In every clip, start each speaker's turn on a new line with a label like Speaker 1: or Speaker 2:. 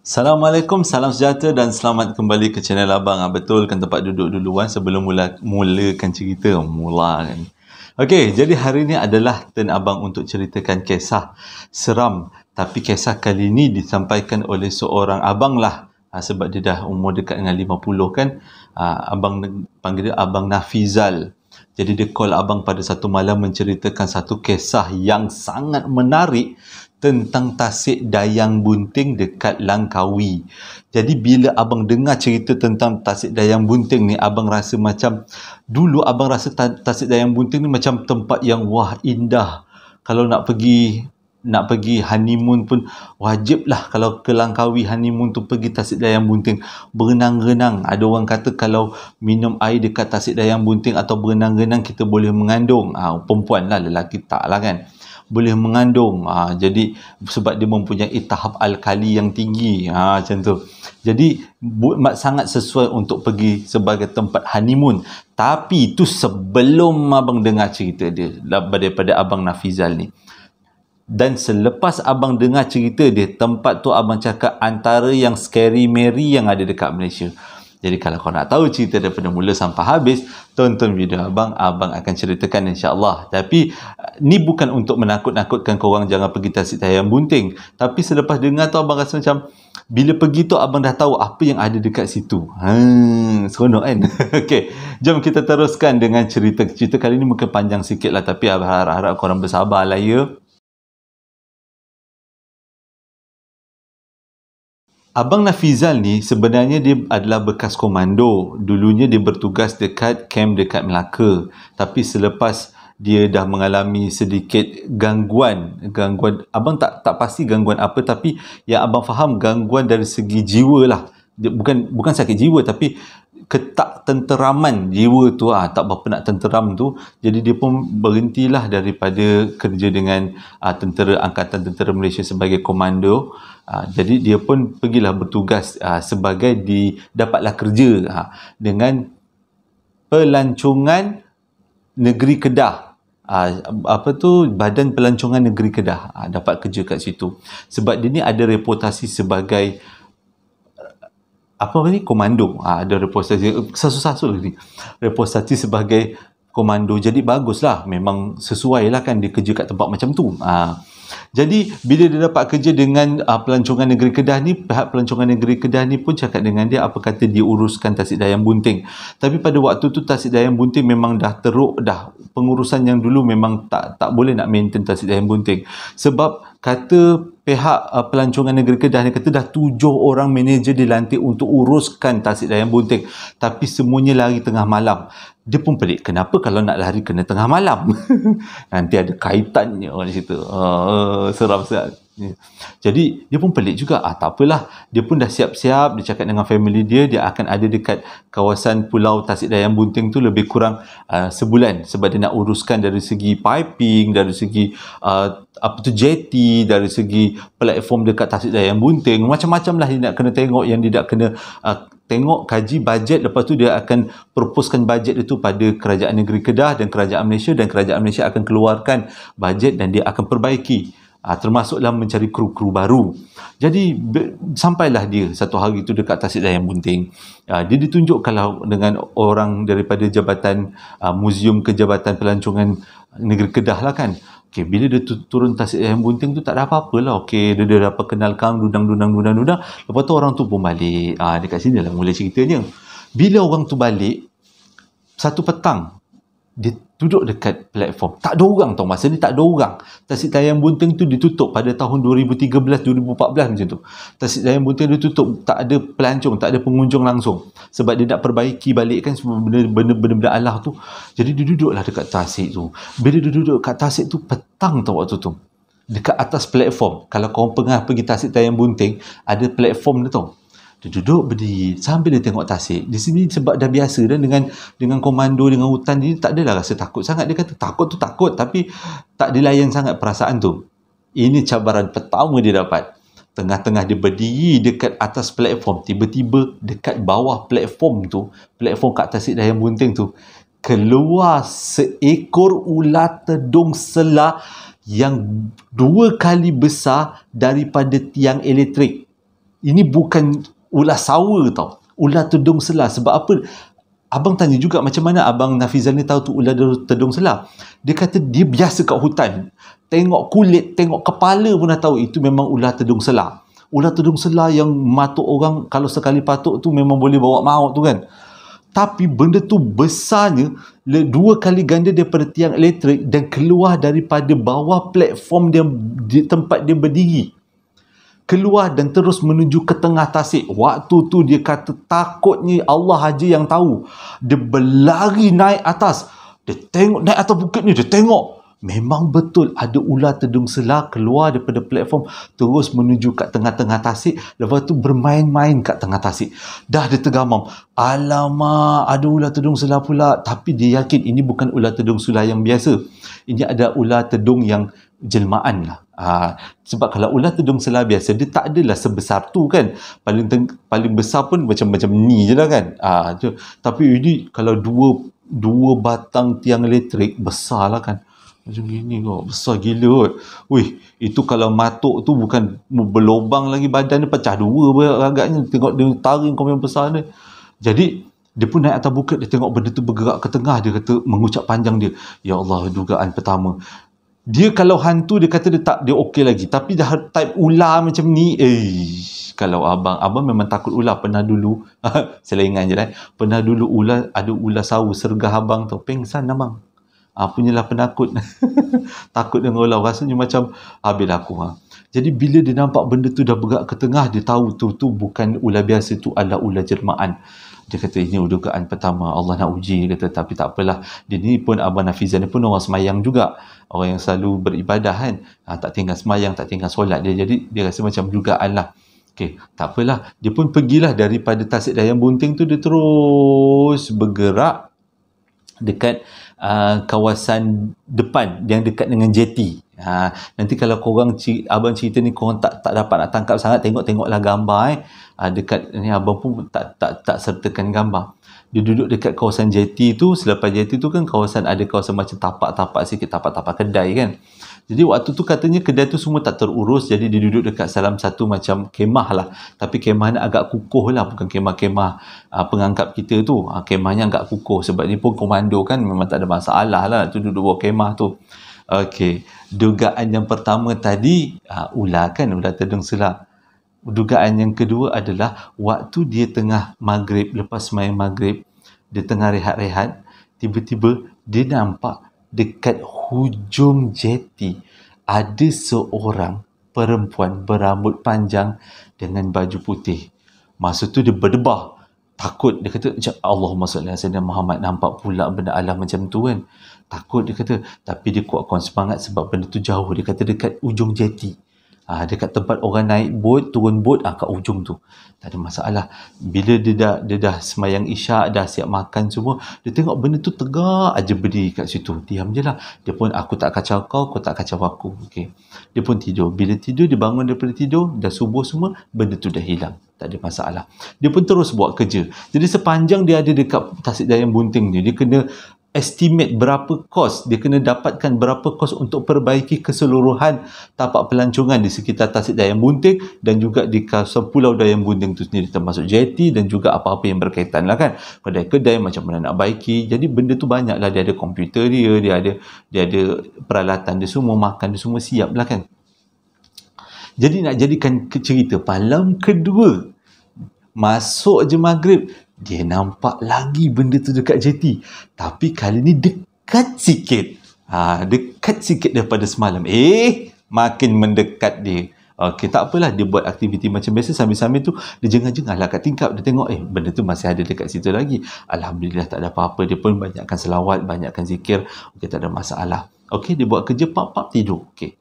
Speaker 1: Assalamualaikum, salam sejahtera dan selamat kembali ke channel Abang. Betulkan tempat duduk duluan sebelum mulakan cerita. Mulakan. Okey, jadi hari ini adalah turn Abang untuk ceritakan kisah seram. Tapi kisah kali ini disampaikan oleh seorang abang lah. Sebab dia dah umur dekat dengan 50 kan. Abang panggil dia Abang Nafizal. Jadi dia call abang pada satu malam menceritakan satu kisah yang sangat menarik tentang Tasik Dayang Bunting dekat Langkawi. Jadi bila abang dengar cerita tentang Tasik Dayang Bunting ni, abang rasa macam dulu abang rasa Tasik Dayang Bunting ni macam tempat yang wah indah. Kalau nak pergi honeymoon pun wajib lah kalau ke Langkawi honeymoon tu pergi Tasik Dayang Bunting. Berenang-renang. Ada orang kata kalau minum air dekat Tasik Dayang Bunting atau berenang-renang kita boleh mengandung. Perempuan lah, lelaki tak lah kan. Boleh mengandung. Jadi sebab dia mempunyai tahap alkali yang tinggi. Macam tu. Jadi sangat sesuai untuk pergi sebagai tempat honeymoon. Tapi itu sebelum abang dengar cerita dia daripada Abang Nafizal ni. Dan selepas abang dengar cerita dia, tempat tu abang cakap antara yang scary Mary yang ada dekat Malaysia. Jadi kalau kau nak tahu cerita daripada mula sampai habis, tonton video abang akan ceritakan insya-Allah. Tapi ni bukan untuk menakut-nakutkan korang jangan pergi Tasik Dayang Bunting. Tapi selepas dengar tu abang rasa macam bila pergi tu abang dah tahu apa yang ada dekat situ. Seronok kan? Okey, jom kita teruskan dengan cerita. Cerita kali ni mungkin panjang sikit lah, tapi harap korang bersabar lah ya. Abang Nafizal ni sebenarnya dia adalah bekas komando. Dulunya dia bertugas dekat kamp dekat Melaka. Tapi selepas dia dah mengalami sedikit gangguan. Abang tak pasti gangguan apa, tapi yang abang faham gangguan dari segi jiwa lah. Dia bukan sakit jiwa, tapi ketak tenteraman jiwa tu tak berapa nak tenteram tu. Jadi dia pun berhentilah daripada kerja dengan Angkatan Tentera Malaysia sebagai komando. Jadi dia pun pergilah bertugas sebagai dapatlah kerja dengan Pelancongan Negeri Kedah. Badan Pelancongan Negeri Kedah. Dapat kerja kat situ. Sebab dia ni ada reputasi sebagai komando. Ada reputasi sasul ni. Reputasi sebagai komando. Jadi baguslah, memang sesuai lah kan dia kerja kat tempat macam tu. Jadi bila dia dapat kerja dengan Pelancongan Negeri Kedah ni, pihak Pelancongan Negeri Kedah ni pun cakap dengan dia apa kata dia uruskan Tasik Dayang Bunting. Tapi pada waktu tu Tasik Dayang Bunting memang dah teruk dah. Pengurusan yang dulu memang tak boleh nak maintain Tasik Dayang Bunting. Sebab kata pihak Pelancongan Negeri Kedah ni kata dah 7 orang manager dilantik untuk uruskan Tasik Dayang Bunting. Tapi semuanya lari tengah malam. Dia pun pelik, kenapa kalau nak lari kena tengah malam? Nanti ada kaitannya di situ. Seram sangat. Jadi dia pun pelik juga. Tak apalah, dia pun dah siap-siap. Dia cakap dengan family dia akan ada dekat kawasan Pulau Tasik Dayang Bunting tu lebih kurang sebulan. Sebab dia nak uruskan dari segi piping, dari segi jetty, dari segi platform dekat Tasik Dayang Bunting. Macam-macam lah dia nak kena tengok, yang dia nak kena tengok, kaji bajet. Lepas tu dia akan proposekan bajet itu pada Kerajaan Negeri Kedah dan Kerajaan Malaysia, dan Kerajaan Malaysia akan keluarkan bajet dan dia akan perbaiki. Termasuklah mencari kru-kru baru. Jadi sampailah dia satu hari itu dekat Tasik Dayang Bunting. Dia ditunjuk kalau dengan orang daripada Jabatan Muzium Kejabatan Pelancongan Negeri Kedah lah kan. Okay, bila dia turun Tasik Dayang Bunting tu tak ada apa-apa lah. Okay, dia dapat kenalkan dudang. Lepas tu orang tu pun balik. Dekat sini lah mula ceritanya. Bila orang tu balik, satu petang dia duduk dekat platform. Tak ada orang tau. Masa ni tak ada orang. Tasik Dayang Bunting tu ditutup pada tahun 2013-2014 macam tu. Tasik Dayang Bunting ditutup. Tak ada pelancong, tak ada pengunjung langsung. Sebab dia nak perbaiki balik kan semua benda-benda Allah tu. Jadi dia duduklah dekat Tasik tu. Bila dia duduk kat Tasik tu, petang tau waktu tu. Dekat atas platform. Kalau korang pernah pergi Tasik Dayang Bunting, ada platform dia tau. Dia duduk berdiri sambil dia tengok Tasik. Di sini sebab dah biasa dah dengan komando, dengan hutan, dia tak adalah rasa takut sangat. Dia kata takut tu takut, tapi tak dilayan sangat perasaan tu. Ini cabaran pertama dia dapat. Tengah-tengah dia berdiri dekat atas platform, tiba-tiba dekat bawah platform tu, platform kat Tasik Dayang Bunting tu, keluar seekor ular tedung selah yang 2 kali besar daripada tiang elektrik. Ini bukan ular sawa tau, ular tedung selah. Sebab apa? Abang tanya juga macam mana Abang Nafizan ni tahu tu ular tedung selah. Dia kata dia biasa kat hutan, tengok kulit, tengok kepala pun dah tahu itu memang ular tedung selah. Ular tedung selah yang matuk orang, kalau sekali patuk tu memang boleh bawa maut tu kan. Tapi benda tu besarnya 2 kali ganda daripada tiang elektrik dan keluar daripada bawah platform dia, di tempat dia berdiri. Keluar dan terus menuju ke tengah tasik. Waktu tu dia kata takutnya Allah aja yang tahu. Dia berlari naik atas. Dia tengok naik atas bukit ni, dia tengok. Memang betul ada ular tedung selah keluar daripada platform terus menuju kat tengah-tengah tasik. Lepas tu bermain-main kat tengah tasik. Dah dia tergamam. Alamak, ada ular tedung selah pula. Tapi dia yakin ini bukan ular tedung selah yang biasa. Ini ada ular tedung yang jelmaan lah. Sebab kalau ular tedung selah biasa, dia tak adalah sebesar tu kan. Paling besar pun macam ni je lah kan. Tapi ini kalau dua batang tiang elektrik, besar lah kan. Macam gini kok, besar gila kot. Wih, itu kalau matuk tu bukan berlobang lagi, badan dia pecah 2 agaknya. Tengok dia taring kau yang besar ni. Jadi dia pun naik atas bukit, dia tengok benda tu bergerak ke tengah. Dia kata, mengucap panjang dia, ya Allah, dugaan pertama. Dia kalau hantu, dia kata dia okey lagi. Tapi dah type ular macam ni, kalau abang memang takut ular. Pernah dulu, selingan je lah, pernah dulu ada ular sawu sergah abang tu, pengsan abang. Punyalah penakut. Takut dengan ular, rasanya macam habis aku. Jadi bila dia nampak benda tu dah bergerak ke tengah, dia tahu tu bukan ular biasa, tu adalah ular jelmaan. Dia kata ini dugaan pertama, Allah nak uji. Dia kata tapi tak apalah, dia ni pun Abang Nafizan ni pun orang semayang juga, orang yang selalu beribadah kan, tak tinggal semayang, tak tinggal solat dia. Jadi dia rasa macam dugaan lah. Okey, tak apalah, dia pun pergilah daripada Tasik Dayang Bunting tu, dia terus bergerak dekat kawasan depan yang dekat dengan jeti. Nanti kalau korang abang cerita ni korang tak dapat nak tangkap sangat, tengoklah gambar dekat ni, abang pun tak sertakan gambar. Dia duduk dekat kawasan jeti tu. Selepas jeti tu kan ada kawasan macam tapak-tapak sikit, tapak-tapak kedai kan. Jadi waktu tu katanya kedai tu semua tak terurus, jadi dia duduk dekat salah satu macam kemah lah. Tapi kemahnya agak kukuh lah, bukan kemah-kemah pengangkap kita tu. Kemahnya agak kukuh sebab dia pun komando kan, memang tak ada masalah lah tu duduk bawah kemah tu. Okey, dugaan yang pertama tadi ular kan, ular tedung selah. Dugaan yang kedua adalah waktu dia tengah maghrib, lepas main maghrib, dia tengah rehat-rehat, tiba-tiba dia nampak dekat hujung jeti ada seorang perempuan berambut panjang dengan baju putih. Masa tu dia berdebah, takut. Dia kata, Allahumma salli ala sayyidina Muhammad, nampak pula benda alam macam tu kan. Takut dia kata, tapi dia kuatkan semangat sebab benda tu jauh. Dia kata dekat ujung jeti. Dekat tempat orang naik bot, turun bot, kat ujung tu. Tak ada masalah. Bila dia dah semayang isyak, dah siap makan semua, dia tengok benda tu tegak aja berdiri kat situ. Diam je lah. Dia pun, aku tak kacau kau tak kacau aku. Okay. Dia pun tidur. Bila tidur, dia bangun daripada tidur, dah subuh semua, benda tu dah hilang. Tak ada masalah. Dia pun terus buat kerja. Jadi sepanjang dia ada dekat Tasik Dayang Bunting ni, dia kena estimate berapa kos, dia kena dapatkan berapa kos untuk perbaiki keseluruhan tapak pelancongan di sekitar Tasik Dayang Bunting dan juga di kawasan Pulau Dayang Bunting tu sendiri, termasuk jeti dan juga apa-apa yang berkaitan lah kan, kedai-kedai macam mana nak baiki. Jadi benda tu banyak lah, dia ada komputer dia ada peralatan dia semua, makan dia semua siap lah kan. Jadi nak jadikan cerita, malam kedua masuk je maghrib, dia nampak lagi benda tu dekat jeti. Tapi kali ni dekat sikit. Dekat sikit daripada semalam. Makin mendekat dia. Okey, tak apalah. Dia buat aktiviti macam biasa. Sambil-sambil tu, dia jengah-jengah lah kat tingkap. Dia tengok, benda tu masih ada dekat situ lagi. Alhamdulillah, tak ada apa-apa. Dia pun banyakkan selawat, banyakkan zikir. Okey, tak ada masalah. Okey, dia buat kerja, pap-pap, tidur. Okey.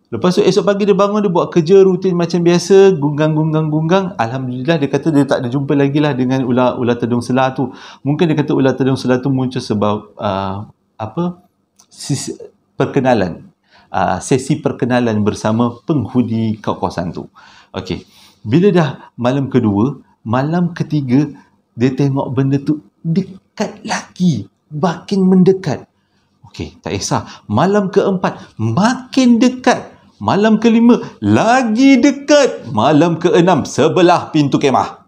Speaker 1: Lepas tu esok pagi dia bangun, dia buat kerja rutin macam biasa, gunggang. Alhamdulillah, dia kata dia tak ada jumpa lagi lah dengan ular tedung selah tu. Mungkin dia kata ular tedung selah tu muncul sebab perkenalan. Sesi perkenalan bersama penghuni kawasan tu. Okey. Bila dah malam kedua, malam ketiga, dia tengok benda tu dekat lagi, makin mendekat. Okey, tak kisah. Malam keempat, makin dekat. Malam kelima lagi dekat. Malam keenam sebelah pintu kemah.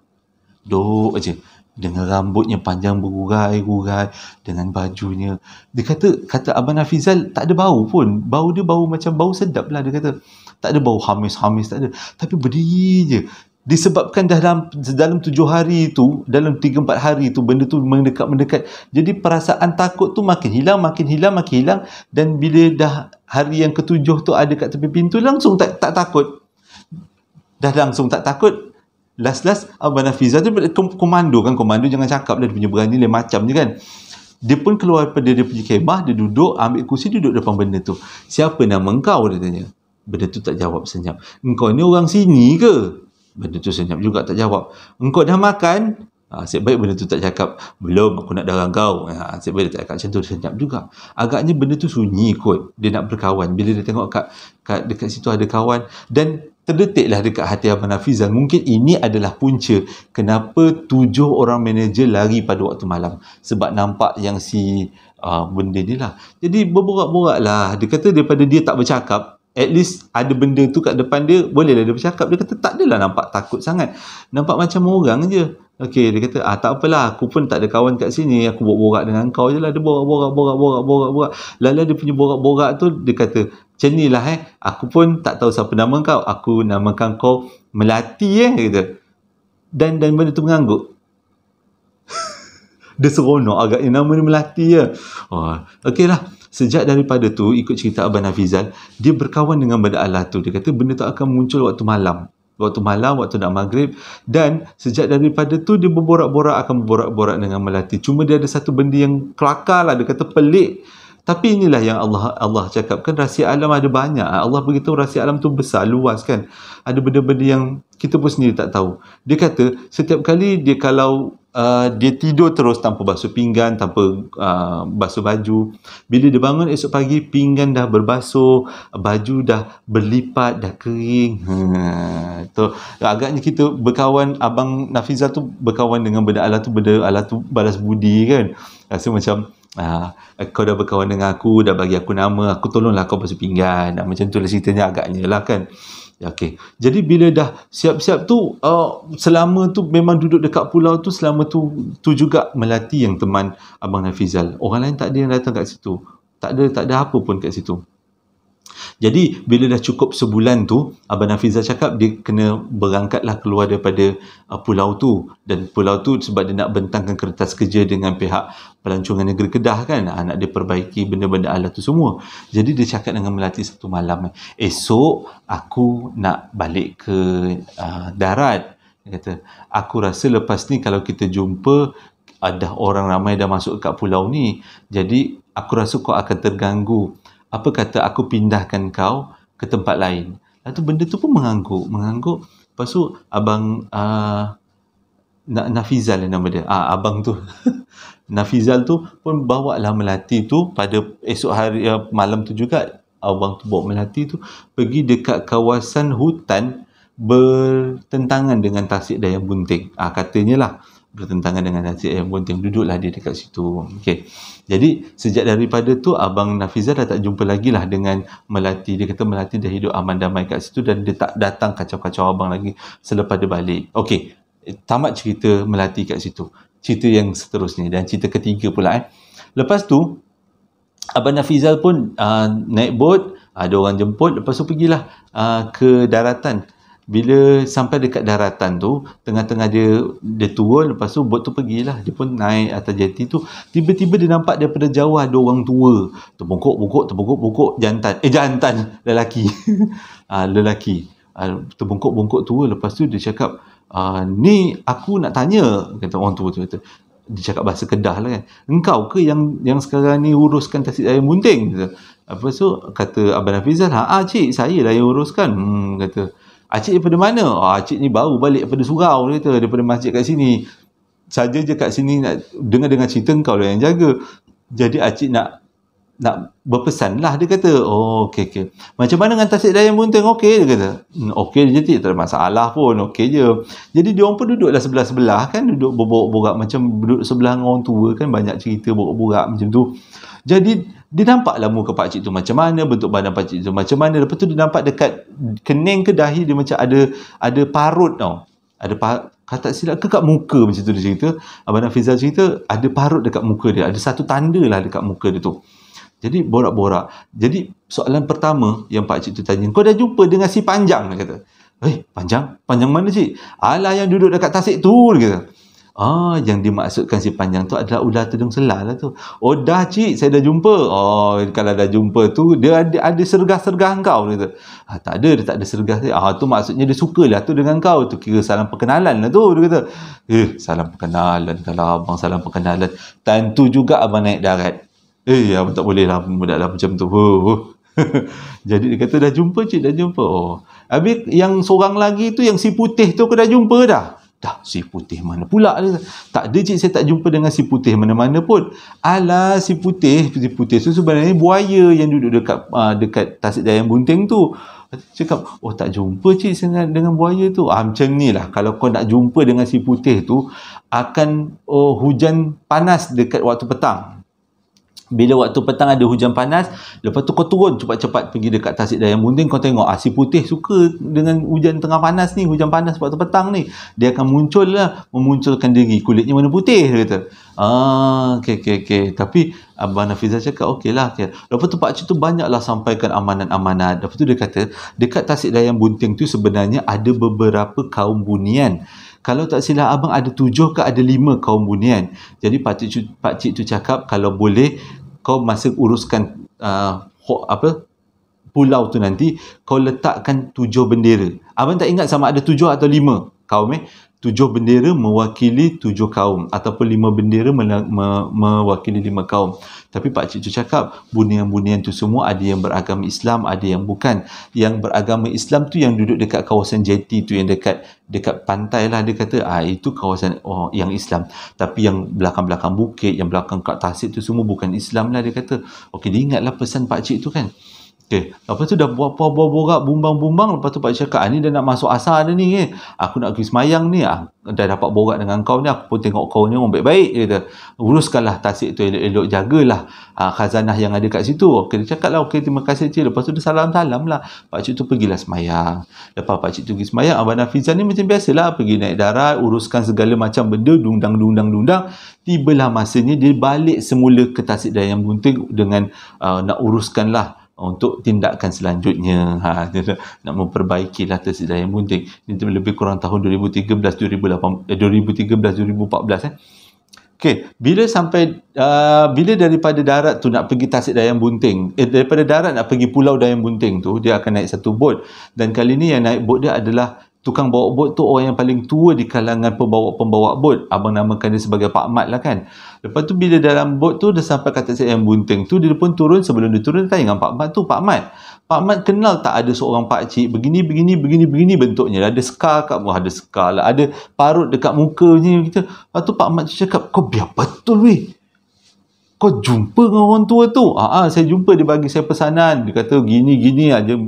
Speaker 1: Duduk aja dengan rambutnya panjang berurai-urai, dengan bajunya. Dia kata Abang Hafizal tak ada bau pun. Bau dia bau macam bau sedap lah, dia kata. Tak ada bau hamis-hamis, tak ada. Tapi berdiri je. Disebabkan dalam 7 hari tu, dalam 3-4 hari tu, benda tu mendekat-mendekat. Jadi perasaan takut tu makin hilang. Dan bila dah hari yang ke-7 tu ada kat tepi pintu, langsung tak takut. Dah langsung tak takut. Last Abang Hafizal tu komando jangan cakap lah, dia punya berani lain macam je kan. Dia pun keluar daripada dia punya kemah, dia duduk, ambil kursi, duduk depan benda tu. Siapa nama engkau, dia tanya. Benda tu tak jawab, senyap. Engkau ni orang sini ke? Benda tu senyap juga, tak jawab. Engkau dah makan? Asyik baik benda tu tak cakap. Belum, aku nak darah kau. Asyik baik dia tak cakap macam tu, dia senyap juga. Agaknya benda tu sunyi kot. Dia nak berkawan. Bila dia tengok kat dekat situ ada kawan, dan terdetiklah dekat hati Abang Hafizal, mungkin ini adalah punca kenapa 7 orang manager lari pada waktu malam. Sebab nampak yang benda ni lah. Jadi berborak-borak lah. Dia kata daripada dia tak bercakap, at least ada benda tu kat depan dia, bolehlah dia bercakap. Dia kata tak adalah nampak takut sangat. Nampak macam orang je. Okey, dia kata, tak apalah, aku pun tak ada kawan kat sini, aku borak-borak dengan kau je lah. Dia borak-borak. Lala dia punya borak-borak tu, dia kata, macam ni lah aku pun tak tahu siapa nama kau, aku namakan kau Melati dia kata. Dan benda tu mengangguk. Dia seronok agaknya nama dia Melati je. Okey lah. Sejak daripada tu, ikut cerita Abang Hafizal, dia berkawan dengan benda Allah tu. Dia kata benda tu akan muncul waktu malam, waktu nak maghrib. Dan sejak daripada tu, dia akan berborak-borak dengan Melati. Cuma dia ada satu benda yang kelakar lah. Dia kata pelik. Tapi inilah yang Allah cakapkan, rahsia alam ada banyak. Allah beritahu rahsia alam tu besar, luas kan. Ada benda-benda yang kita pun sendiri tak tahu. Dia kata setiap kali dia kalau dia tidur terus tanpa basuh pinggan, tanpa basuh baju, bila dia bangun esok pagi, pinggan dah berbasuh, baju dah berlipat, dah kering. Agaknya kita berkawan, Abang Hafizal tu berkawan dengan benda Allah tu balas budi kan. Rasa macam kau dah berkawan dengan aku, dah bagi aku nama, aku tolonglah kau basuh pinggan. Macam tu lah ceritanya agaknya lah kan. Okey. Jadi bila dah siap-siap tu, selama tu memang duduk dekat pulau tu, selama tu juga Melati yang teman Abang Hafizal. Orang lain tak ada yang datang kat situ. Tak ada apa pun kat situ. Jadi bila dah cukup sebulan tu, Abang Hafizal cakap dia kena berangkatlah keluar daripada pulau tu. Dan pulau tu sebab dia nak bentangkan kertas kerja dengan pihak pelancongan negeri Kedah kan, nak dia perbaiki benda-benda Allah tu semua. Jadi dia cakap dengan Melati satu malam, esok aku nak balik ke darat. Dia kata, aku rasa lepas ni kalau kita jumpa, ada orang ramai dah masuk kat pulau ni, jadi aku rasa kau akan terganggu. Apa kata aku pindahkan kau ke tempat lain? Lepas tu benda tu pun mengangguk. Lepas tu Abang Nafizal nama dia. Abang tu Nafizal tu pun bawa lah Melati tu pada esok hari malam tu juga. Abang tu bawa Melati tu pergi dekat kawasan hutan bertentangan dengan Tasik Dayang Bunting. Katanya lah bertentangan dengan Tasik Dayang Bunting. Duduklah dia dekat situ. Okey. Jadi sejak daripada tu Abang Nafizal dah tak jumpa lagi lah dengan Melati. Dia kata Melati dah hidup aman damai kat situ dan dia tak datang kacau-kacau abang lagi selepas dia balik. Okey, tamat cerita Melati kat situ. Cerita yang seterusnya dan cerita ketiga pula. Lepas tu Abang Nafizal pun naik bot, ada orang jemput, lepas tu pergilah ke daratan. Bila sampai dekat daratan tu, tengah-tengah dia turun, lepas tu bot tu pergilah. Dia pun naik atas jeti tu. Tiba-tiba dia nampak daripada jauh ada orang tua. Terbongkok-bongkok, jantan, lelaki. Lelaki. Terbongkok-bongkok tua. Lepas tu dia cakap, ni aku nak tanya, kata orang tua tu. Kata, dia cakap bahasa Kedah lah kan. Engkau ke yang sekarang ni uruskan Tasik Dayang Bunting? Lepas tu kata Abang Hafizal, cik, saya lah yang uruskan. Kata, cik daripada mana? Cik ni baru balik daripada surau, kata, daripada masjid kat sini. Saja je kat sini nak dengar-dengar cerita kau lah yang jaga. Jadi cik nak nak berpesan lah, dia kata, oh okey. Macam mana dengan tasik dayang bunting? Okey, dia kata. Okey je, tak ada masalah pun, okey je. Jadi diorang pun duduklah sebelah-sebelah kan, duduk berborak-borak macam duduk sebelah dengan orang tua kan, banyak cerita borak-borak macam tu. Jadi dia nampaklah muka pakcik tu macam mana, bentuk badan pakcik tu macam mana. Lepas tu dia nampak dekat kening ke dahi dia macam ada parut tau. Kata silap ke kat muka macam tu dia cerita. Abang Nafizah cerita ada parut dekat muka dia, ada satu tanda lah dekat muka dia tu. Jadi borak-borak. Jadi soalan pertama yang pakcik tu tanya, kau dah jumpa dengan si Panjang? Dia kata. Panjang? Panjang mana cik? Alah yang duduk dekat tasik tu, dia kata. Yang dimaksudkan si Panjang tu adalah ular tudung selah lah tu. Oh dah cik, saya dah jumpa. Oh, kalau dah jumpa tu, dia ada sergah-sergah kau, dia kata. Tak ada, dia tak ada sergah. Tu maksudnya dia suka lah tu dengan kau. Tu kira salam perkenalan lah tu, dia kata. Salam perkenalan. Kalau abang salam perkenalan, tentu juga abang naik darat. Abang tak boleh lah budak lah macam tu. Jadi dia kata dah jumpa cik, dah jumpa. Habis yang seorang lagi tu, yang si putih tu, kau dah jumpa dah? Dah, si putih mana pula? Dia kata, tak ada cik, saya tak jumpa dengan si putih mana-mana pun. Alah, si putih tu sebenarnya buaya yang duduk dekat tasik dayang bunting tu. Cakap, tak jumpa cik dengan buaya tu. Macam ni lah, kalau kau nak jumpa dengan si putih tu, akan hujan panas dekat waktu petang. Bila waktu petang ada hujan panas, lepas tu kau turun cepat-cepat pergi dekat tasik dayang bunting, kau tengok si putih suka dengan hujan tengah panas ni, hujan panas waktu petang ni, dia akan memunculkan diri, kulitnya warna putih, dia kata. Okey. Tapi Abang Nafizah cakap okey lah. Lepas tu pakcik tu banyaklah sampaikan amanat-amanat. Lepas tu dia kata dekat tasik dayang bunting tu sebenarnya ada beberapa kaum bunian. Kalau tak silap abang, ada 7 ke ada 5 kaum bunian. Jadi pakcik tu cakap kalau boleh kau masa uruskan pulau tu nanti, kau letakkan 7 bendera. Abang tak ingat sama ada 7 atau 5 kaum 7 bendera mewakili 7 kaum, ataupun 5 bendera mewakili 5 kaum. Tapi pakcik tu cakap bunian-bunian tu semua ada yang beragama Islam, ada yang bukan. Yang beragama Islam tu yang duduk dekat kawasan jeti tu, yang dekat pantai lah, dia kata itu kawasan yang Islam. Tapi yang belakang-belakang bukit, yang belakang kat tasik tu semua bukan Islam lah, dia kata. Okey, dia ingatlah pesan pakcik tu kan. Okey, lepas tu dah borak bumbang-bumbang, lepas tu pakcik cakap, ni dah nak masuk asar dah ni, aku nak pergi semayang ni, dah dapat borak dengan kau ni, aku pun tengok kau ni orang baik-baik, dia kata. Uruskanlah tasik tu elok-elok, jagalah khazanah yang ada kat situ. Okey, dia cakap lah, okey, terima kasih cik. Lepas tu dia salam-salam lah, pakcik tu pergilah semayang. Lepas pakcik tu pergi semayang, Abang Nafizah ni macam biasalah, pergi naik darat, uruskan segala macam benda, dundang. Tibalah masanya dia balik semula ke tasik dayang bunting dengan nak uruskanlah untuk tindakan selanjutnya. Dia nak memperbaikilah tasik dayang bunting. Ini lebih kurang tahun 2013-2014. Okey, bila daripada darat tu nak pergi tasik dayang bunting, daripada darat nak pergi pulau dayang bunting tu, dia akan naik satu bot. Dan kali ni yang naik bot dia adalah tukang bawa bot tu orang yang paling tua di kalangan pembawa bot. Abang namakan dia sebagai Pak Mat lah kan. Lepas tu bila dalam bot tu dia sampai kat tasik dayang bunting tu, dia pun turun. Sebelum dia turun, dia tanya dengan Pak Mat tu, Pak Mat kenal tak ada seorang pakcik begini bentuknya, ada scar kat muka, ada scar lah, ada parut dekat mukanya gitu. Lepas tu Pak Mat cakap, kau biar betul weh, kau jumpa dengan orang tua tu? Saya jumpa, dia bagi saya pesanan, dia kata gini aja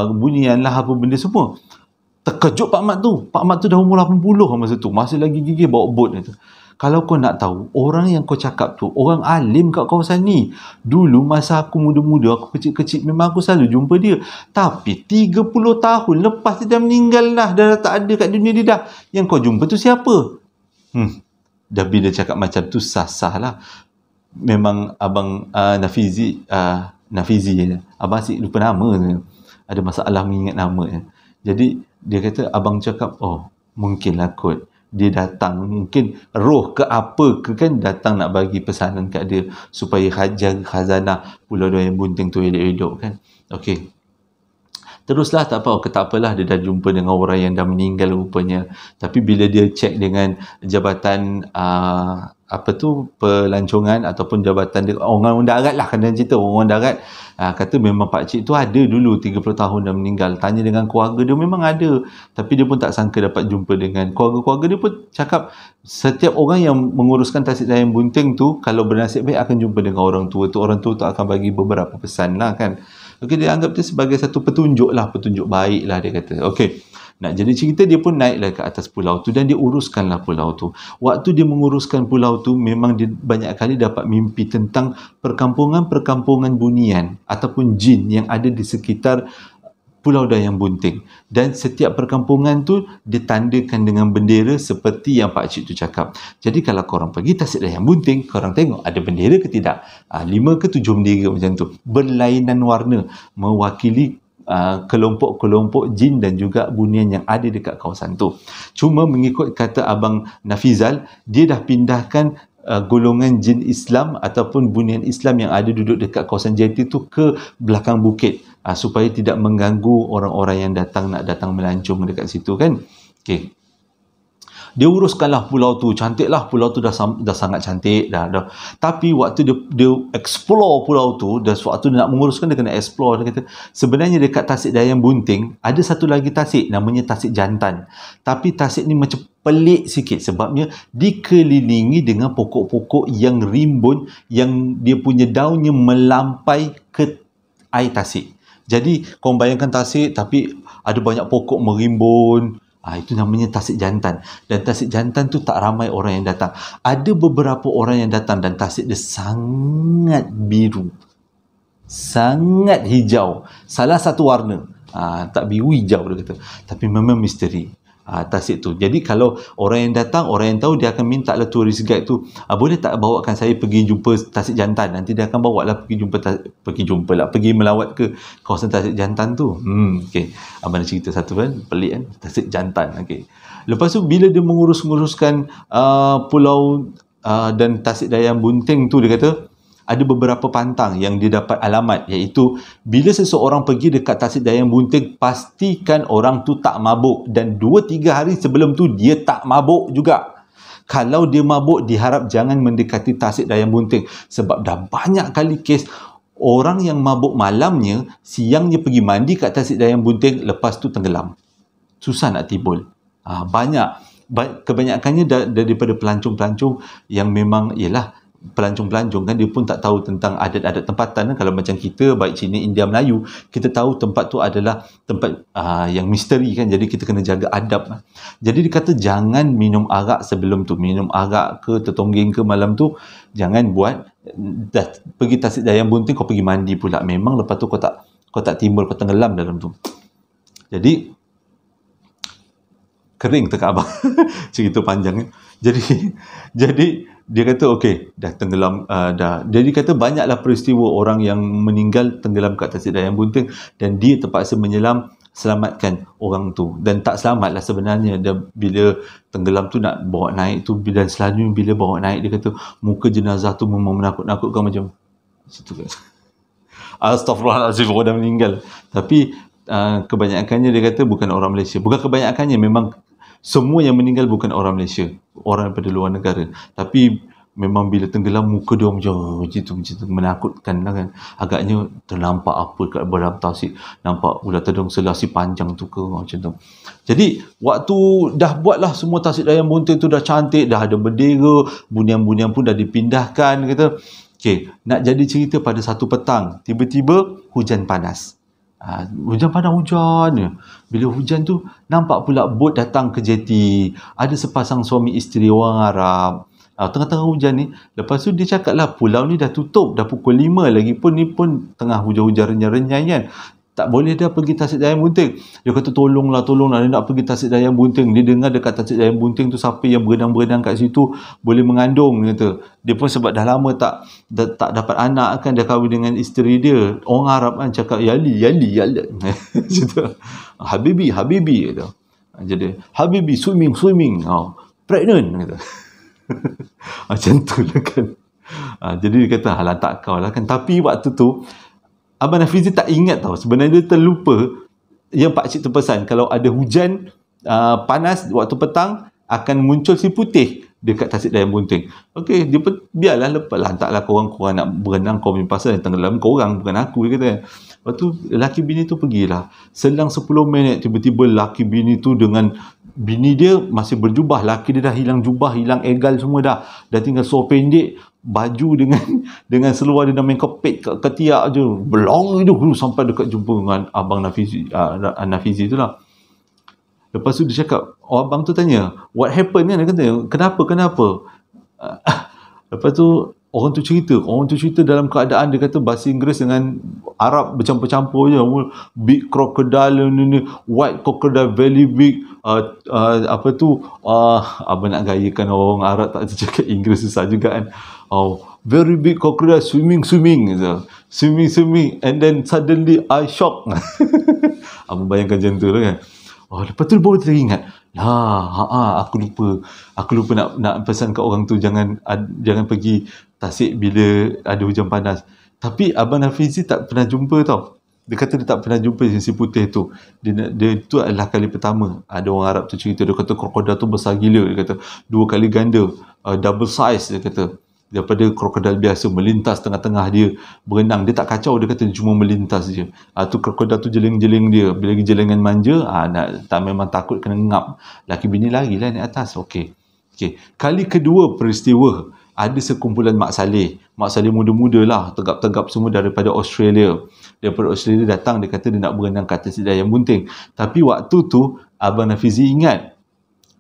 Speaker 1: bunyian lah apa benda semua. Terkejut Pak Mat tu dah umur 80 masa tu, masih lagi gigih bawa bot tu. Kalau kau nak tahu, orang yang kau cakap tu orang alim kat kawasan ni. Dulu masa aku muda-muda, aku kecil-kecil, memang aku selalu jumpa dia. Tapi 30 tahun lepas dia dah meninggal dah tak ada kat dunia dia dah. Yang kau jumpa tu siapa? Dah bila cakap macam tu sah-sah lah. Memang Abang Nafizi, Abang asyik lupa nama, ada masalah mengingat nama. Jadi dia kata, abang cakap, mungkinlah kot dia datang, mungkin roh ke apa ke kan, datang nak bagi pesanan kat dia supaya jaga khazanah pulau dayang bunting tu elok-elok kan. Okey, teruslah, tak apalah, dia dah jumpa dengan orang yang dah meninggal rupanya. Tapi bila dia cek dengan jabatan apa tu, pelancongan ataupun jabatan dia, orang darat lah, kena cerita orang darat, kata memang pakcik tu ada dulu 30 tahun dah meninggal. Tanya dengan keluarga dia, memang ada, tapi dia pun tak sangka dapat jumpa dengan keluarga-keluarga dia. Pun cakap setiap orang yang menguruskan tasik dayang bunting tu, kalau bernasib baik akan jumpa dengan orang tua tu. Orang tua tu akan bagi beberapa pesan lah kan. Okey, dia anggap tu sebagai satu petunjuk lah, petunjuk baik lah, dia kata. Okey, nak jadi cerita, dia pun naiklah ke atas pulau tu dan dia uruskanlah pulau tu. Waktu dia menguruskan pulau tu, memang dia banyak kali dapat mimpi tentang perkampungan-perkampungan bunian ataupun jin yang ada di sekitar Pulau Dayang Bunting. Dan setiap perkampungan tu ditandakan dengan bendera seperti yang pakcik tu cakap. Jadi kalau korang pergi Tasik Dayang Bunting, korang tengok ada bendera ke tidak? 5 ke 7 bendera macam tu. Berlainan warna, mewakili kelompok-kelompok jin dan juga bunian yang ada dekat kawasan tu. Cuma mengikut kata Abang Nafizal, dia dah pindahkan golongan jin Islam ataupun bunian Islam yang ada duduk dekat kawasan jeti tu ke belakang bukit, supaya tidak mengganggu orang-orang yang nak datang melancong dekat situ kan. Okey, dia uruskanlah pulau tu, cantiklah pulau tu, dah sangat cantik dah. Tapi waktu dia explore pulau tu, dan waktu dia nak menguruskan, dia kena explore. Dia kata sebenarnya dekat Tasik Dayang Bunting ada satu lagi tasik, namanya Tasik Jantan. Tapi tasik ni macam pelik sikit, sebabnya dikelilingi dengan pokok-pokok yang rimbun, yang dia punya daunnya melampai ke air tasik. Jadi kau bayangkan tasik tapi ada banyak pokok merimbun. Itu namanya Tasik Jantan. Dan Tasik Jantan tu tak ramai orang yang datang. Ada beberapa orang yang datang dan tasik dia sangat biru, sangat hijau, salah satu warna, tak biru hijau dia kata. Tapi memang misteri tasik tu. Jadi kalau orang yang datang, orang yang tahu, dia akan minta lah tourist guide tu, boleh tak bawakan saya pergi jumpa Tasik Jantan. Nanti dia akan bawa lah pergi melawat ke kawasan Tasik Jantan tu. Okey, abang nak cerita satu kan, pelik kan, Tasik Jantan. Okey, lepas tu bila dia menguruskan pulau dan Tasik Dayang Bunting tu, dia kata ada beberapa pantang yang dia dapat alamat, iaitu bila seseorang pergi dekat Tasik Dayang Bunting, pastikan orang tu tak mabuk, dan 2-3 hari sebelum tu dia tak mabuk juga. Kalau dia mabuk, diharap jangan mendekati Tasik Dayang Bunting, sebab dah banyak kali kes orang yang mabuk malamnya, siangnya pergi mandi kat Tasik Dayang Bunting, lepas tu tenggelam, susah nak timbul. Kebanyakannya daripada pelancong-pelancong yang memang ialah pelancong-pelancong kan, dia pun tak tahu tentang adat-adat tempatan kan. Kalau macam kita, baik Cina, India, Melayu, kita tahu tempat tu adalah tempat yang misteri kan, jadi kita kena jaga adab. Jadi dikata jangan minum arak sebelum tu, minum arak ke tetongging ke malam tu jangan buat. Dah pergi Tasik Dayang Bunting, kau pergi mandi pula, memang lepas tu kau tak timbul, kau tenggelam dalam tu. Jadi kering tekak abang cerita panjang kan. Jadi dia kata okey, dah tenggelam dah. Jadi kata banyaklah peristiwa orang yang meninggal tenggelam kat Tasik Dayang Bunting, dan dia terpaksa menyelam selamatkan orang tu. Dan tak selamatlah sebenarnya. Dan bila tenggelam tu nak bawa naik tu, dan selalunya bila bawa naik, dia kata muka jenazah tu memang menakut-nakutkan macam situ kan. Astaghfirullahalazim, orang dah meninggal. Tapi kebanyakannya dia kata bukan orang Malaysia. Bukan kebanyakannya, memang semua yang meninggal bukan orang Malaysia, orang daripada luar negara. Tapi memang bila tenggelam, muka dia macam tu menakutkan lah kan. Agaknya ternampak apa kat dalam tasik, nampak ular tedung selasi panjang tu ke macam tu. Jadi waktu dah buatlah semua Tasik Dayang Bunting tu dah cantik, dah ada bendera, bunian-bunian pun dah dipindahkan, kata. Okey, nak jadi cerita, pada satu petang tiba-tiba hujan panas. Hujan. Bila hujan tu, nampak pula bot datang ke jeti. Ada sepasang suami isteri orang Arab. Tengah-tengah hujan ni, lepas tu dia cakap lah, pulau ni dah tutup, dah pukul 5 lagi pun, ni pun tengah hujan-hujan renyai kan, tak boleh dah pergi Tasik Dayang Bunting. Dia kata tolonglah, dia nak pergi Tasik Dayang Bunting. Dia dengar dekat Tasik Dayang Bunting tu siapa yang berenang-berenang kat situ boleh mengandung, dia kata. Dia pun sebab dah lama tak dapat anak kan, dia kahwin dengan isteri dia, orang Arab kan, cakap yali Habibi kata. Jadi Habibi swimming pregnant kata. Macam tu lah kan. Jadi dia kata halah tak kau lah kan. Tapi waktu tu Abang Nafizi tak ingat tau, sebenarnya dia terlupa yang pakcik tu pesan, kalau ada hujan panas waktu petang, akan muncul si putih dekat tasik dayam bunting. Okey, dia biarlah lepas lah, taklah korang nak berenang, kau punya pasal yang tenggelam korang, bukan aku, dia kata. Lepas tu laki bini tu pergilah. Selang 10 minit tiba-tiba laki bini tu dengan bini dia masih berjubah, laki dia dah hilang jubah, hilang egal semua dah tinggal seluar pendek, baju dengan seluar dia dah main kepit kat ketiak je, belong tu sampai dekat jumpa dengan abang Nafizi tu lah. Lepas tu dia cakap, abang tu tanya, what happened kan? Dia kata, kenapa? Lepas tu orang tu cerita dalam keadaan dia kata bahasa Inggeris dengan Arab bercampur-campur je. Big crocodile ni, white crocodile, very big, abang nak gayakan orang Arab tak cakap Inggeris susah juga kan. Very big crocodile swimming, and then suddenly I shock. Abang bayangkan macam tu lah kan. Lepas tu baru teringat, aku lupa nak pesan kat orang tu jangan pergi tasik bila ada hujan panas. Tapi abang Nafizi tak pernah jumpa tau. Dia kata dia tak pernah jumpa si putih tu. Dia tu adalah kali pertama. Ada orang Arab tu cerita, dia kata krokodil tu besar gila, dia kata 2 kali ganda, double size, dia kata, daripada krokodil biasa melintas tengah-tengah dia berenang. Dia tak kacau, dia kata dia cuma melintas je. Tu krokodil tu jeling-jeling dia, bila lagi jelingan manja, memang takut kena ngap. Laki bini lari lah naik atas. Okey. Kali kedua peristiwa, ada sekumpulan Mak Saleh muda-muda lah, tegap-tegap semua daripada Australia datang. Dia kata dia nak berenang kat atas dayam bunting. Tapi waktu tu abang Nafizi ingat,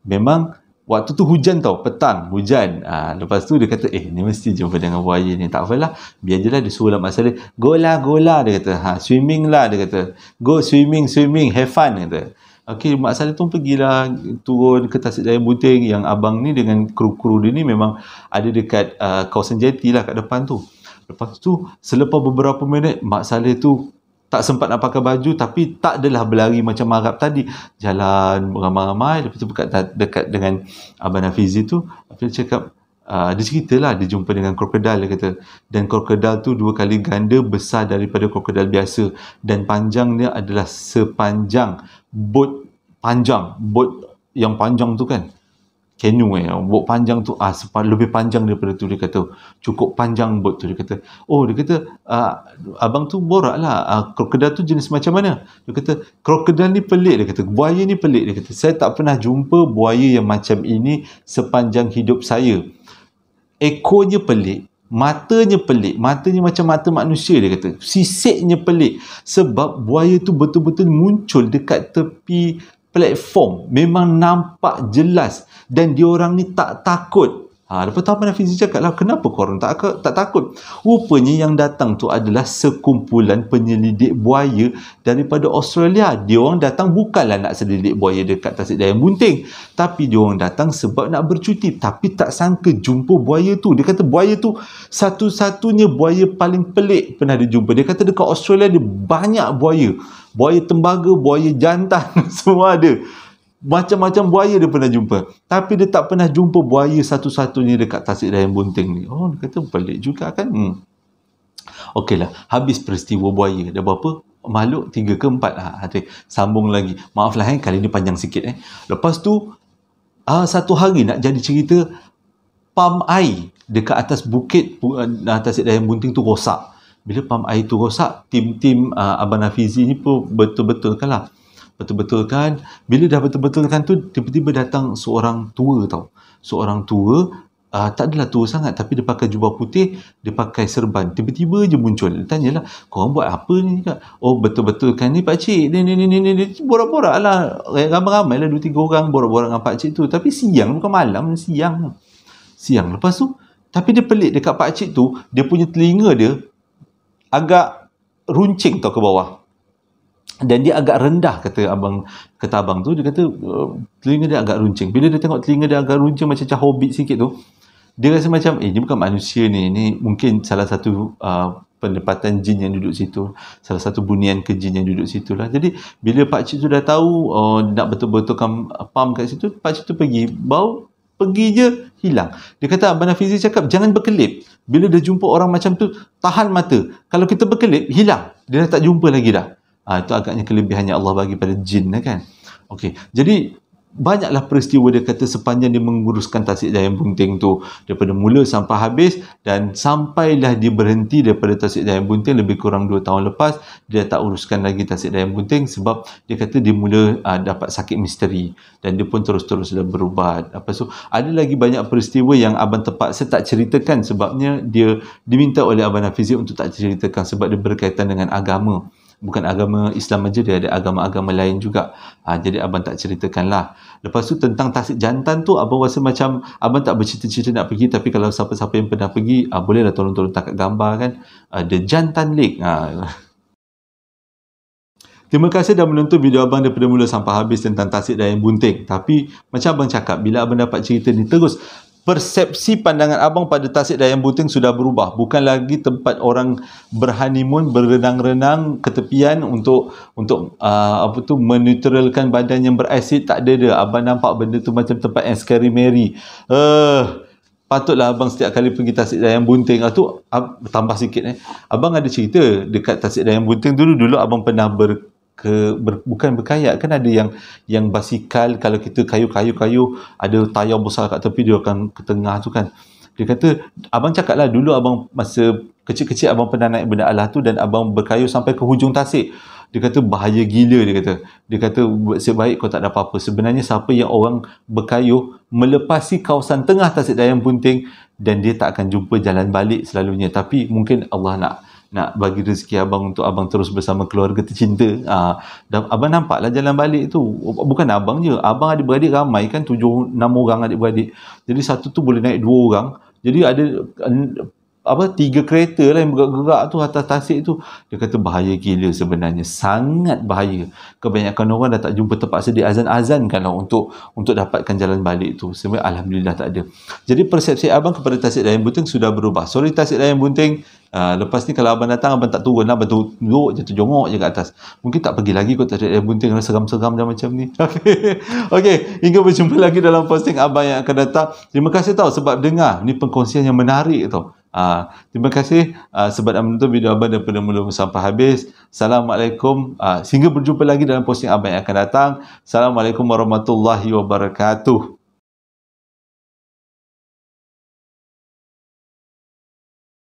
Speaker 1: memang waktu tu hujan tau, petang hujan. Lepas tu dia kata, ni mesti jumpa dengan buaya ni, tak apalah, biar je lah. Dia suruh Mak Saleh, go lah, dia kata, swimming lah, dia kata, go swimming, have fun, dia kata. Okey, Mak Saleh tu pergilah turun ke tasik dayam bunting. Yang abang ni dengan kru-kru dia ni memang ada dekat kawasan jeti lah kat depan tu. Lepas tu selepas beberapa minit, Mak Saleh tu tak sempat nak pakai baju, tapi tak adalah berlari macam Arab tadi, jalan ramai-ramai. Lepas tu dekat dengan abang Nafizi tu, dia cakap, dia ceritalah dia jumpa dengan krokodil, dia kata, dan krokodil tu 2 kali ganda besar daripada krokodil biasa, dan panjangnya adalah sepanjang bot yang panjang tu kan, canoe bot panjang tu, lebih panjang daripada tu, dia kata cukup panjang bot tu. Dia kata, abang tu borak lah, krokodil tu jenis macam mana? Dia kata, krokodil ni pelik, dia kata, buaya ni pelik, dia kata, saya tak pernah jumpa buaya yang macam ini sepanjang hidup saya. Ekornya pelik, matanya macam mata manusia, dia kata, sisiknya pelik, sebab buaya tu betul-betul muncul dekat tepi platform, memang nampak jelas, dan diorang ni tak takut. Lepas tu Abang Nafizi cakap lah, kenapa korang tak takut? Rupanya yang datang tu adalah sekumpulan penyelidik buaya daripada Australia. Diorang datang bukanlah nak selidik buaya dekat tasik dayam bunting, tapi diorang datang sebab nak bercuti. Tapi tak sangka jumpa buaya tu. Dia kata buaya tu satu-satunya buaya paling pelik pernah dia jumpa. Dia kata dekat Australia dia banyak buaya. Buaya tembaga, buaya jantan, semua ada. Macam-macam buaya dia pernah jumpa, tapi dia tak pernah jumpa buaya satu-satunya dekat tasik dayam bunting ni. Dia kata pelik juga kan. Okeylah, habis peristiwa buaya, dah berapa makhluk? 3 ke 4. Sambung lagi, maaf lah kali ni panjang sikit. Lepas tu satu hari nak jadi cerita, pam air dekat atas bukit tasik dayam bunting tu rosak. Bila pam air tu rosak, tim Abang Nafizi ni pun betul-betulkan lah. Bila dah betul-betulkan tu, tiba-tiba datang seorang tua tau. Seorang tua, tak adalah tua sangat, tapi dia pakai jubah putih, dia pakai serban. Tiba-tiba je muncul. Dia tanyalah, korang buat apa ni? Betul-betulkan ni pakcik. Ni borak-borak lah. Ramai-ramai lah 2-3 orang borak-borak dengan pakcik tu. Tapi siang, bukan malam, siang. Lepas tu, tapi dia pelik dekat pakcik tu, dia punya telinga dia agak runcing tau ke bawah. Dan dia agak rendah, kata abang tu. Dia kata telinga dia agak runcing. Bila dia tengok telinga dia agak runcing macam hobbit sikit tu, dia rasa macam ni bukan manusia ni mungkin salah satu penempatan jin yang duduk situ, salah satu bunian ke jin yang duduk situ lah. Jadi bila pakcik tu dah tahu nak betul-betulkan pam kat situ, pakcik tu pergi je hilang. Dia kata Abang Nafizi cakap jangan berkelip. Bila dah jumpa orang macam tu, tahan mata. Kalau kita berkelip, hilang. Dia dah tak jumpa lagi dah. Itu agaknya kelebihannya Allah bagi pada jin kan. Okey. Jadi banyaklah peristiwa dia kata sepanjang dia menguruskan Tasik Dayang Bunting tu, daripada mula sampai habis, dan sampailah dia berhenti daripada Tasik Dayang Bunting lebih kurang 2 tahun lepas. Dia tak uruskan lagi Tasik Dayang Bunting sebab dia kata dia mula dapat sakit misteri, dan dia pun terus-teruslah berubat. Apa so, ada lagi banyak peristiwa yang Abang terpaksa tak ceritakan sebabnya dia diminta oleh Abang Hafizi untuk tak ceritakan sebab dia berkaitan dengan agama. Bukan agama Islam aja, dia ada agama-agama lain juga. Jadi abang tak ceritakan lah. Lepas tu tentang Tasik Jantan tu, abang rasa macam abang tak bercita-cita nak pergi, tapi kalau siapa-siapa yang pernah pergi, bolehlah tolong-tolong tangkap gambar kan. The Jantan Lake. Terima kasih dah menonton video abang daripada mula sampai habis tentang Tasik Dayang Bunting. Tapi macam abang cakap, bila abang dapat cerita ni terus, persepsi pandangan abang pada Tasik Dayang Bunting sudah berubah. Bukan lagi tempat orang berhoneymoon, berenang-renang ke tepian untuk menetralkan badan yang berasid. Tak ada dah. Abang nampak benda tu macam tempat yang scary Mary. Patutlah abang setiap kali pergi Tasik Dayang Bunting tambah sikit abang ada cerita dekat Tasik Dayang Bunting dulu abang pernah bukan berkayak kan, ada yang basikal, kalau kita kayu ada tayar besar kat tepi, dia akan ke tengah tu kan. Dia kata, abang cakap lah dulu abang masa kecil-kecil abang pernah naik benda alah tu dan abang berkayu sampai ke hujung tasik. Dia kata bahaya gila, dia kata sebaik kau tak ada apa-apa. Sebenarnya siapa yang orang berkayuh melepasi kawasan tengah Tasik Dayang Bunting dan dia tak akan jumpa jalan balik selalunya, tapi mungkin Allah nak bagi rezeki abang untuk abang terus bersama keluarga tercinta. Dan abang nampaklah jalan balik tu. Bukan abang je, abang adik-beradik ramai kan, 7-6 orang adik-beradik. Jadi satu tu boleh naik 2 orang. Jadi ada 3 kereta lah yang bergerak tu atas tasik tu. Dia kata bahaya gila sebenarnya, sangat bahaya. Kebanyakan orang dah tak jumpa, terpaksa diazan-azankan lah untuk dapatkan jalan balik tu. Sebenarnya alhamdulillah tak ada. Jadi persepsi abang kepada Tasik Dayang Bunting sudah berubah. Sorry Tasik Dayang Bunting, lepas ni kalau abang datang, abang tak turun lah, abang duduk je, terjongok je kat atas. Mungkin tak pergi lagi kot Tasik Dayang Bunting, seram-seram dah macam ni. Okay, hingga berjumpa lagi dalam posting abang yang akan datang. Terima kasih tau sebab dengar, ni perkongsian yang menarik tau. Terima kasih sebab dah menonton video abang daripada mula sampai habis. Assalamualaikum. Sehingga berjumpa lagi dalam posting abang yang akan datang. Assalamualaikum warahmatullahi wabarakatuh.